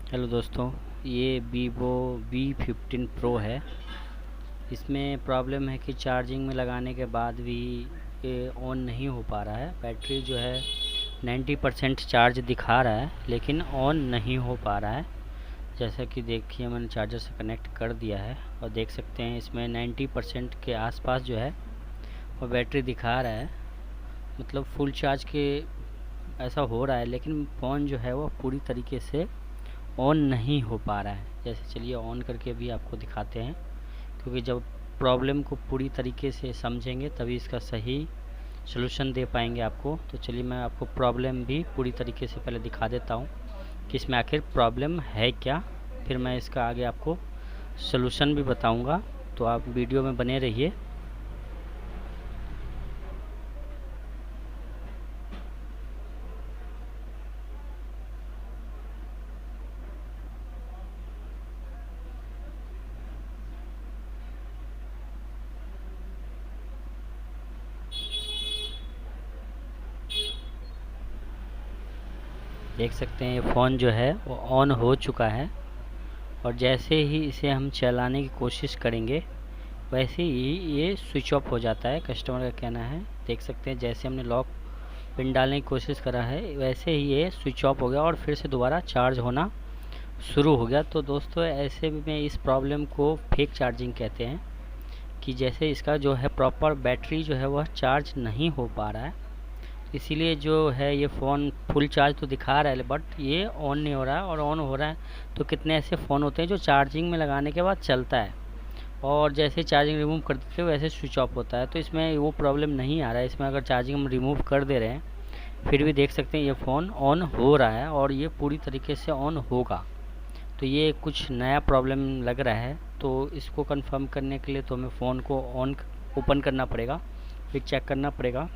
Hello दोस्तों, ये Vivo V15 pro है। इसमें प्रॉब्लम है कि चार्जिंग में लगाने के बाद भी ये ऑन नहीं हो पा रहा है। बैटरी जो है 90% चार्ज दिखा रहा है लेकिन ऑन नहीं हो पा रहा है। जैसा कि देखिए, मैंने चार्जर से कनेक्ट कर दिया है और देख सकते हैं इसमें 90% के आसपास जो है वो बैटरी दिखा रहा है। मतलब फुल चार्ज के ऐसा हो रहा है, लेकिन फ़ोन जो है वो पूरी तरीके से ऑन नहीं हो पा रहा है। जैसे चलिए ऑन करके भी आपको दिखाते हैं, क्योंकि जब प्रॉब्लम को पूरी तरीके से समझेंगे तभी इसका सही सलूशन दे पाएंगे आपको। तो चलिए मैं आपको प्रॉब्लम भी पूरी तरीके से पहले दिखा देता हूँ कि इसमें आखिर प्रॉब्लम है क्या, फिर मैं इसका आगे आपको सलूशन भी बताऊँगा। तो आप वीडियो में बने रहिए। देख सकते हैं ये फ़ोन जो है वो ऑन हो चुका है, और जैसे ही इसे हम चलाने की कोशिश करेंगे वैसे ही ये स्विच ऑफ हो जाता है। कस्टमर का कहना है, देख सकते हैं जैसे हमने लॉक पिन डालने की कोशिश करा है वैसे ही ये स्विच ऑफ हो गया और फिर से दोबारा चार्ज होना शुरू हो गया। तो दोस्तों, ऐसे में इस प्रॉब्लम को फेक चार्जिंग कहते हैं, कि जैसे इसका जो है प्रॉपर बैटरी जो है वह चार्ज नहीं हो पा रहा है। इसीलिए जो है ये फ़ोन फुल चार्ज तो दिखा रहा है बट ये ऑन नहीं हो रहा है। और ऑन हो रहा है तो कितने ऐसे फ़ोन होते हैं जो चार्जिंग में लगाने के बाद चलता है और जैसे चार्जिंग रिमूव कर देते हैं वैसे स्विच ऑफ होता है। तो इसमें वो प्रॉब्लम नहीं आ रहा है। इसमें अगर चार्जिंग हम रिमूव कर दे रहे हैं फिर भी देख सकते हैं ये फ़ोन ऑन हो रहा है और ये पूरी तरीके से ऑन होगा। तो ये कुछ नया प्रॉब्लम लग रहा है। तो इसको कंफर्म करने के लिए तो हमें फ़ोन को ऑन ओपन करना पड़ेगा, फिर चेक करना पड़ेगा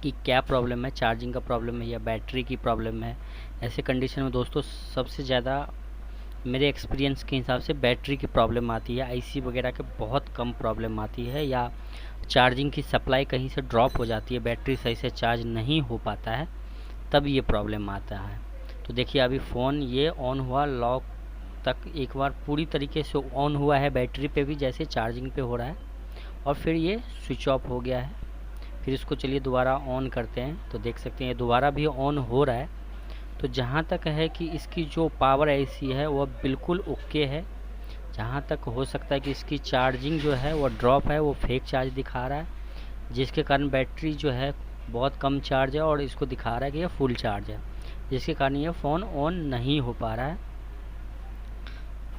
कि क्या प्रॉब्लम है, चार्जिंग का प्रॉब्लम है या बैटरी की प्रॉब्लम है। ऐसे कंडीशन में दोस्तों सबसे ज़्यादा मेरे एक्सपीरियंस के हिसाब से बैटरी की प्रॉब्लम आती है। आईसी वगैरह के बहुत कम प्रॉब्लम आती है, या चार्जिंग की सप्लाई कहीं से ड्रॉप हो जाती है, बैटरी सही से चार्ज नहीं हो पाता है, तब ये प्रॉब्लम आता है। तो देखिए अभी फ़ोन ये ऑन हुआ, लॉक तक एक बार पूरी तरीके से ऑन हुआ है, बैटरी पे भी जैसे चार्जिंग पे हो रहा है, और फिर ये स्विच ऑफ हो गया है। फिर इसको चलिए दोबारा ऑन करते हैं तो देख सकते हैं ये दोबारा भी ऑन हो रहा है। तो जहाँ तक है कि इसकी जो पावर आईसी है वह बिल्कुल ओके है। जहाँ तक हो सकता है कि इसकी चार्जिंग जो है वो ड्रॉप है, वो फेक चार्ज दिखा रहा है, जिसके कारण बैटरी जो है बहुत कम चार्ज है और इसको दिखा रहा है कि ये फुल चार्ज है, जिसके कारण ये फ़ोन ऑन नहीं हो पा रहा है।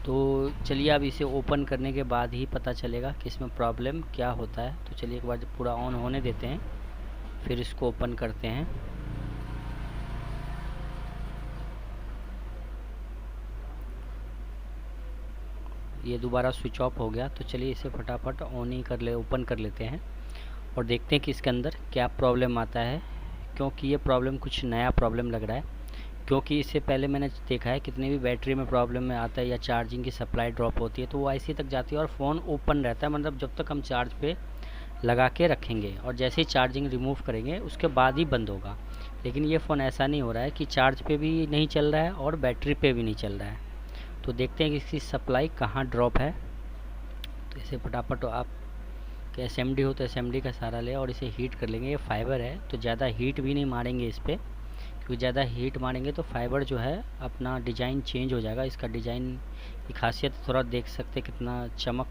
तो चलिए अब इसे ओपन करने के बाद ही पता चलेगा कि इसमें प्रॉब्लम क्या होता है। तो चलिए एक बार जब पूरा ऑन होने देते हैं फिर इसको ओपन करते हैं। ये दोबारा स्विच ऑफ हो गया। तो चलिए इसे फटाफट ऑन ही कर ले ओपन कर लेते हैं और देखते हैं कि इसके अंदर क्या प्रॉब्लम आता है, क्योंकि ये प्रॉब्लम कुछ नया प्रॉब्लम लग रहा है। क्योंकि इससे पहले मैंने देखा है कितनी भी बैटरी में प्रॉब्लम में आता है या चार्जिंग की सप्लाई ड्रॉप होती है तो वो ऐसी तक जाती है और फ़ोन ओपन रहता है, मतलब जब तक हम चार्ज पे लगा के रखेंगे, और जैसे ही चार्जिंग रिमूव करेंगे उसके बाद ही बंद होगा। लेकिन ये फ़ोन ऐसा नहीं हो रहा है कि चार्ज पे भी नहीं चल रहा है और बैटरी पे भी नहीं चल रहा है। तो देखते हैं कि इसकी सप्लाई कहाँ ड्रॉप है। तो इसे फटाफट आप कि एसएमडी हो तो एसएमडी का सहारा ले और इसे हीट कर लेंगे। ये फाइबर है तो ज़्यादा हीट भी नहीं मारेंगे इस पर, क्योंकि ज़्यादा हीट मारेंगे तो फाइबर जो है अपना डिज़ाइन चेंज हो जाएगा। इसका डिज़ाइन की खासियत थोड़ा देख सकते हैं कितना चमक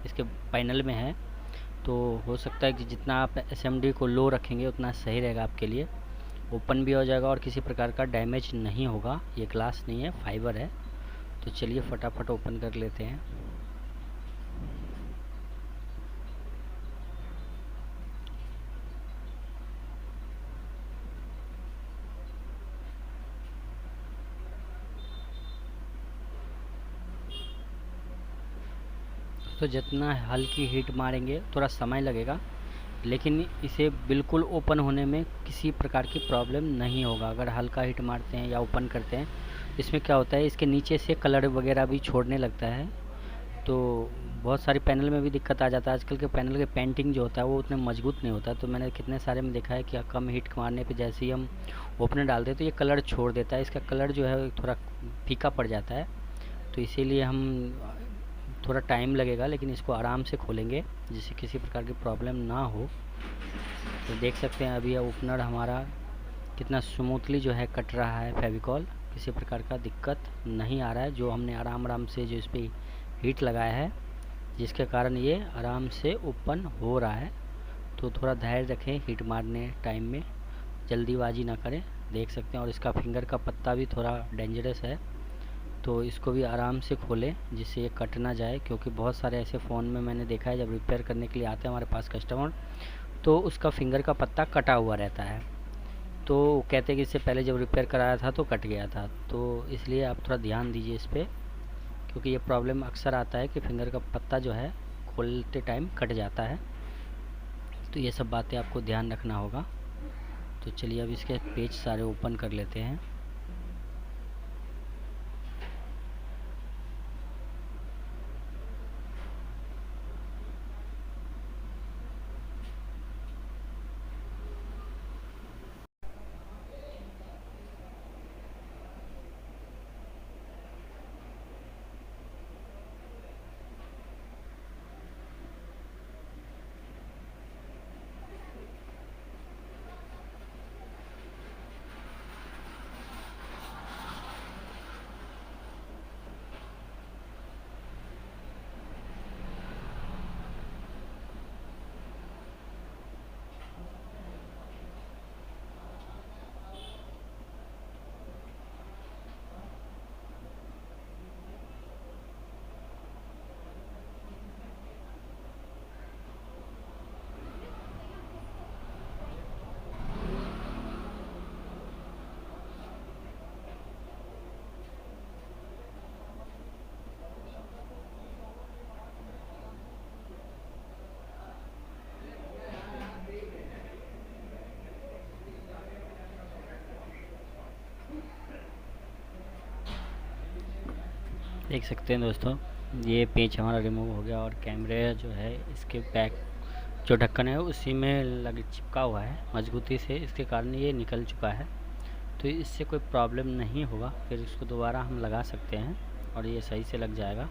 इसके पैनल में है। तो हो सकता है कि जितना आप एसएमडी को लो रखेंगे उतना सही रहेगा आपके लिए। ओपन भी हो जाएगा और किसी प्रकार का डैमेज नहीं होगा। ये ग्लास नहीं है, फाइबर है। तो चलिए फटाफट ओपन कर लेते हैं। तो जितना हल्की हीट मारेंगे थोड़ा समय लगेगा, लेकिन इसे बिल्कुल ओपन होने में किसी प्रकार की प्रॉब्लम नहीं होगा। अगर हल्का हीट मारते हैं या ओपन करते हैं इसमें क्या होता है, इसके नीचे से कलर वगैरह भी छोड़ने लगता है। तो बहुत सारी पैनल में भी दिक्कत आ जाता है। आजकल के पैनल के पेंटिंग जो होता है वो उतने मजबूत नहीं होता, तो मैंने कितने सारे में देखा है कि कम हीट मारने पे जैसे ही हम ओपनर डालते हैं तो ये कलर छोड़ देता है, इसका कलर जो है थोड़ा फीका पड़ जाता है। तो इसीलिए हम थोड़ा टाइम लगेगा, लेकिन इसको आराम से खोलेंगे जिससे किसी प्रकार की प्रॉब्लम ना हो। तो देख सकते हैं अभी ओपनर हमारा कितना स्मूथली जो है कट रहा है फेविकॉल, किसी प्रकार का दिक्कत नहीं आ रहा है। जो हमने आराम आराम से जो इस पर हीट लगाया है जिसके कारण ये आराम से ओपन हो रहा है। तो थोड़ा धैर्य रखें हीट मारने टाइम में, जल्दीबाजी ना करें। देख सकते हैं और इसका फिंगर का पत्ता भी थोड़ा डेंजरस है, तो इसको भी आराम से खोलें जिससे ये कट ना जाए, क्योंकि बहुत सारे ऐसे फ़ोन में मैंने देखा है जब रिपेयर करने के लिए आते हैं हमारे पास कस्टमर, तो उसका फिंगर का पत्ता कटा हुआ रहता है। तो कहते हैं कि इससे पहले जब रिपेयर कराया था तो कट गया था। तो इसलिए आप थोड़ा ध्यान दीजिए इस पर, क्योंकि ये प्रॉब्लम अक्सर आता है कि फिंगर का पत्ता जो है खोलते टाइम कट जाता है। तो ये सब बातें आपको ध्यान रखना होगा। तो चलिए अब इसके पेज सारे ओपन कर लेते हैं। देख सकते हैं दोस्तों ये पेज हमारा रिमूव हो गया और कैमरे जो है इसके बैक जो ढक्कन है उसी में लग चिपका हुआ है मजबूती से, इसके कारण ये निकल चुका है। तो इससे कोई प्रॉब्लम नहीं होगा, फिर इसको दोबारा हम लगा सकते हैं और ये सही से लग जाएगा।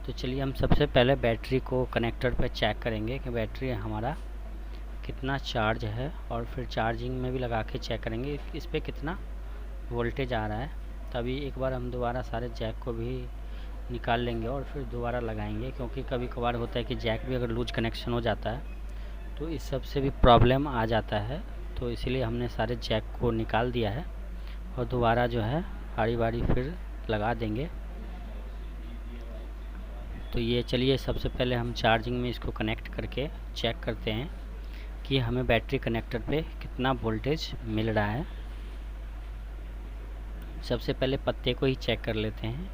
तो चलिए हम सबसे पहले बैटरी को कनेक्टर पर चेक करेंगे कि बैटरी हमारा कितना चार्ज है, और फिर चार्जिंग में भी लगा के चेक करेंगे इस पर कितना वोल्टेज आ रहा है। तभी एक बार हम दोबारा सारे जैक को भी निकाल लेंगे और फिर दोबारा लगाएंगे, क्योंकि कभी कभार होता है कि जैक भी अगर लूज कनेक्शन हो जाता है तो इस सब से भी प्रॉब्लम आ जाता है। तो इसलिए हमने सारे जैक को निकाल दिया है और दोबारा जो है बारी बारी फिर लगा देंगे। तो ये चलिए सबसे पहले हम चार्जिंग में इसको कनेक्ट करके चेक करते हैं कि हमें बैटरी कनेक्टर पे कितना वोल्टेज मिल रहा है। सबसे पहले पत्ते को ही चेक कर लेते हैं।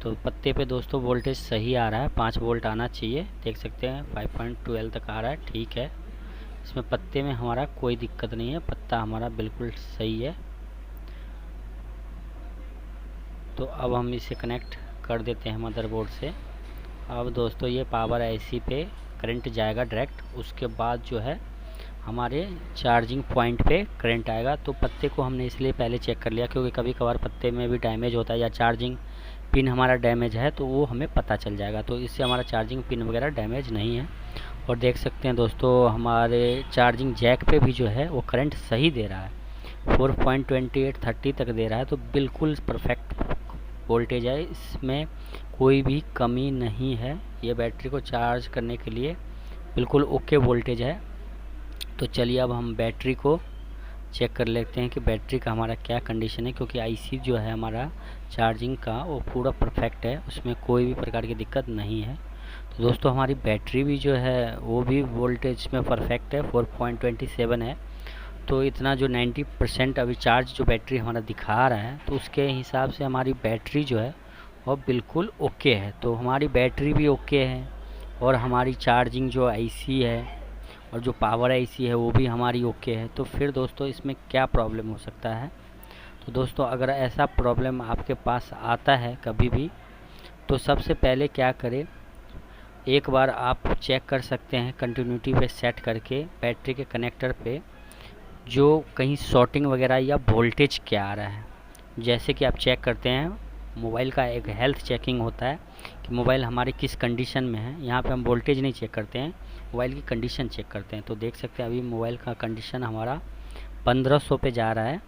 तो पत्ते पे दोस्तों वोल्टेज सही आ रहा है, 5 वोल्ट आना चाहिए। देख सकते हैं 5.12 तक आ रहा है, ठीक है। इसमें पत्ते में हमारा कोई दिक्कत नहीं है, पत्ता हमारा बिल्कुल सही है। तो अब हम इसे कनेक्ट कर देते हैं मदरबोर्ड से। अब दोस्तों ये पावर आईसी पे करंट जाएगा डायरेक्ट, उसके बाद जो है हमारे चार्जिंग पॉइंट पे करंट आएगा। तो पत्ते को हमने इसलिए पहले चेक कर लिया क्योंकि कभी कभार पत्ते में भी डैमेज होता है या चार्जिंग पिन हमारा डैमेज है तो वो हमें पता चल जाएगा। तो इससे हमारा चार्जिंग पिन वगैरह डैमेज नहीं है। और देख सकते हैं दोस्तों हमारे चार्जिंग जैक पे भी जो है वो करंट सही दे रहा है, 4.2830 तक दे रहा है। तो बिल्कुल परफेक्ट वोल्टेज है, इसमें कोई भी कमी नहीं है। ये बैटरी को चार्ज करने के लिए बिल्कुल ओके वोल्टेज है। तो चलिए अब हम बैटरी को चेक कर लेते हैं कि बैटरी का हमारा क्या कंडीशन है, क्योंकि आईसी जो है हमारा चार्जिंग का वो पूरा परफेक्ट है, उसमें कोई भी प्रकार की दिक्कत नहीं है। तो दोस्तों हमारी बैटरी भी जो है वो भी वोल्टेज में परफेक्ट है, 4.27 है। तो इतना जो 90% अभी चार्ज जो बैटरी हमारा दिखा रहा है तो उसके हिसाब से हमारी बैटरी जो है वो बिल्कुल ओके है। तो हमारी बैटरी भी ओके है और हमारी चार्जिंग जो आईसी है और जो पावर आईसी है वो भी हमारी ओके है। तो फिर दोस्तों इसमें क्या प्रॉब्लम हो सकता है। तो दोस्तों अगर ऐसा प्रॉब्लम आपके पास आता है कभी भी तो सबसे पहले क्या करें, एक बार आप चेक कर सकते हैं कंटिन्यूटी पे सेट करके बैटरी के कनेक्टर पे जो कहीं शॉर्टिंग वगैरह या वोल्टेज क्या आ रहा है। जैसे कि आप चेक करते हैं, मोबाइल का एक हेल्थ चेकिंग होता है कि मोबाइल हमारे किस कंडीशन में है। यहाँ पे हम वोल्टेज नहीं चेक करते हैं, मोबाइल की कंडीशन चेक करते हैं। तो देख सकते हैं अभी मोबाइल का कंडीशन हमारा 1500 पे जा रहा है।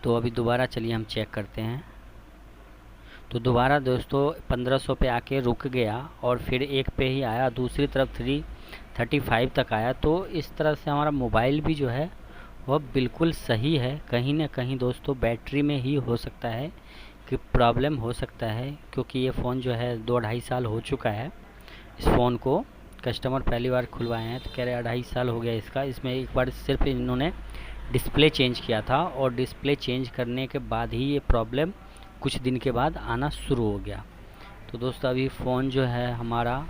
तो अभी दोबारा चलिए हम चेक करते हैं। तो दोबारा दोस्तों 1500 पे आके रुक गया और फिर एक पे ही आया, दूसरी तरफ 335 तक आया। तो इस तरह से हमारा मोबाइल भी जो है वह बिल्कुल सही है। कहीं ना कहीं दोस्तों बैटरी में ही हो सकता है कि प्रॉब्लम हो सकता है, क्योंकि ये फ़ोन जो है 2-2.5 साल हो चुका है। इस फ़ोन को कस्टमर पहली बार खुलवाए हैं तो कह रहे 2.5 साल हो गया इसका। इसमें एक बार सिर्फ इन्होंने डिस्प्ले चेंज किया था और डिस्प्ले चेंज करने के बाद ही ये प्रॉब्लम कुछ दिन के बाद आना शुरू हो गया। तो दोस्तों अभी फ़ोन जो है हमारा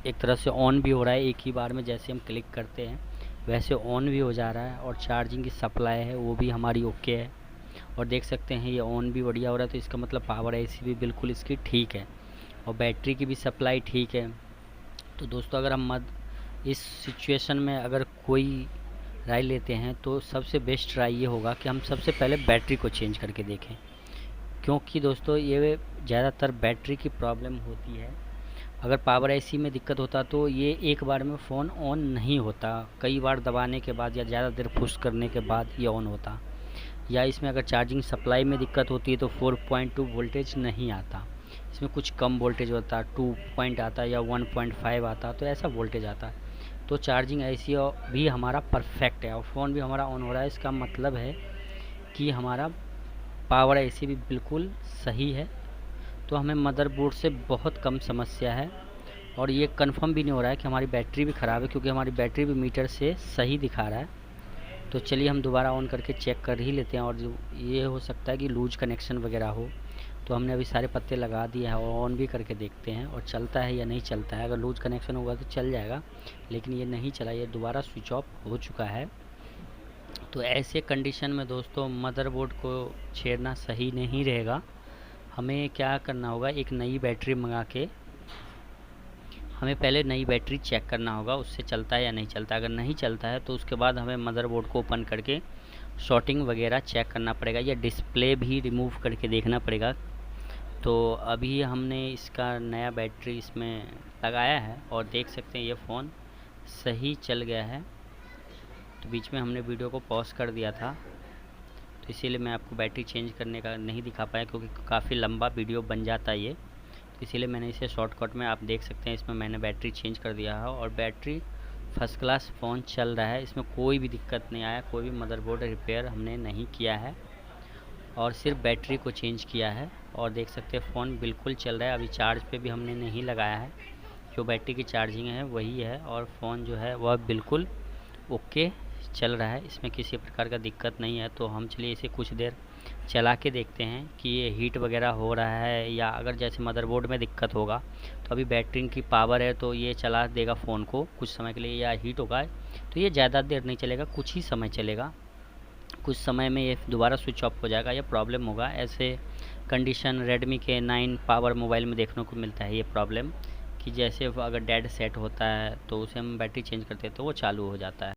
एक तरह से ऑन भी हो रहा है, एक ही बार में जैसे हम क्लिक करते हैं वैसे ऑन भी हो जा रहा है। और चार्जिंग की सप्लाई है वो भी हमारी ओके है। और देख सकते हैं ये ऑन भी बढ़िया हो रहा है, तो इसका मतलब पावर एसी भी बिल्कुल इसकी ठीक है और बैटरी की भी सप्लाई ठीक है। तो दोस्तों अगर हम इस सिचुएशन में अगर कोई राय लेते हैं तो सबसे बेस्ट राय ये होगा कि हम सबसे पहले बैटरी को चेंज करके देखें, क्योंकि दोस्तों ये ज़्यादातर बैटरी की प्रॉब्लम होती है। अगर पावर एसी में दिक्कत होता तो ये एक बार में फ़ोन ऑन नहीं होता, कई बार दबाने के बाद या ज़्यादा देर पुश करने के बाद ये ऑन होता। या इसमें अगर चार्जिंग सप्लाई में दिक्कत होती है तो 4.2 वोल्टेज नहीं आता, इसमें कुछ कम वोल्टेज होता, 2 पॉइंट आता या 1.5 आता, तो ऐसा वोल्टेज आता। तो चार्जिंग ऐसी भी हमारा परफेक्ट है और फ़ोन भी हमारा ऑन हो रहा है। इसका मतलब है कि हमारा पावर एसी भी बिल्कुल सही है। तो हमें मदरबोर्ड से बहुत कम समस्या है और ये कंफर्म भी नहीं हो रहा है कि हमारी बैटरी भी ख़राब है, क्योंकि हमारी बैटरी भी मीटर से सही दिखा रहा है। तो चलिए हम दोबारा ऑन करके चेक कर ही लेते हैं। और जो ये हो सकता है कि लूज कनेक्शन वगैरह हो, तो हमने अभी सारे पत्ते लगा दिए हैं और ऑन भी करके देखते हैं और चलता है या नहीं चलता है। अगर लूज कनेक्शन होगा तो चल जाएगा, लेकिन ये नहीं चला, ये दोबारा स्विच ऑफ हो चुका है। तो ऐसे कंडीशन में दोस्तों मदरबोर्ड को छेड़ना सही नहीं रहेगा। हमें क्या करना होगा, एक नई बैटरी मंगा के हमें पहले नई बैटरी चेक करना होगा उससे चलता है या नहीं चलता। अगर नहीं चलता है तो उसके बाद हमें मदरबोर्ड को ओपन करके शॉर्टिंग वगैरह चेक करना पड़ेगा या डिस्प्ले भी रिमूव करके देखना पड़ेगा। तो अभी हमने इसका नया बैटरी इसमें लगाया है और देख सकते हैं ये फ़ोन सही चल गया है। तो बीच में हमने वीडियो को पॉज कर दिया था, तो इसीलिए मैं आपको बैटरी चेंज करने का नहीं दिखा पाया, क्योंकि काफ़ी लंबा वीडियो बन जाता है ये। तो इसीलिए मैंने इसे शॉर्टकट में, आप देख सकते हैं इसमें मैंने बैटरी चेंज कर दिया है और बैटरी फर्स्ट क्लास फ़ोन चल रहा है। इसमें कोई भी दिक्कत नहीं आया, कोई भी मदरबोर्ड रिपेयर हमने नहीं किया है और सिर्फ बैटरी को चेंज किया है। और देख सकते हैं फ़ोन बिल्कुल चल रहा है। अभी चार्ज पे भी हमने नहीं लगाया है, जो बैटरी की चार्जिंग है वही है और फ़ोन जो है वह बिल्कुल ओके चल रहा है, इसमें किसी प्रकार का दिक्कत नहीं है। तो हम चलिए इसे कुछ देर चला के देखते हैं कि ये हीट वगैरह हो रहा है, या अगर जैसे मदरबोर्ड में दिक्कत होगा तो अभी बैटरी की पावर है तो ये चला देगा फ़ोन को कुछ समय के लिए, या हीट होगा तो ये ज़्यादा देर नहीं चलेगा, कुछ ही समय चलेगा, कुछ समय में ये दोबारा स्विच ऑफ हो जाएगा या प्रॉब्लम होगा। ऐसे कंडीशन रेडमी के 9 पावर मोबाइल में देखने को मिलता है ये प्रॉब्लम, कि जैसे अगर डेड सेट होता है तो उसे हम बैटरी चेंज करते हैं तो वो चालू हो जाता है।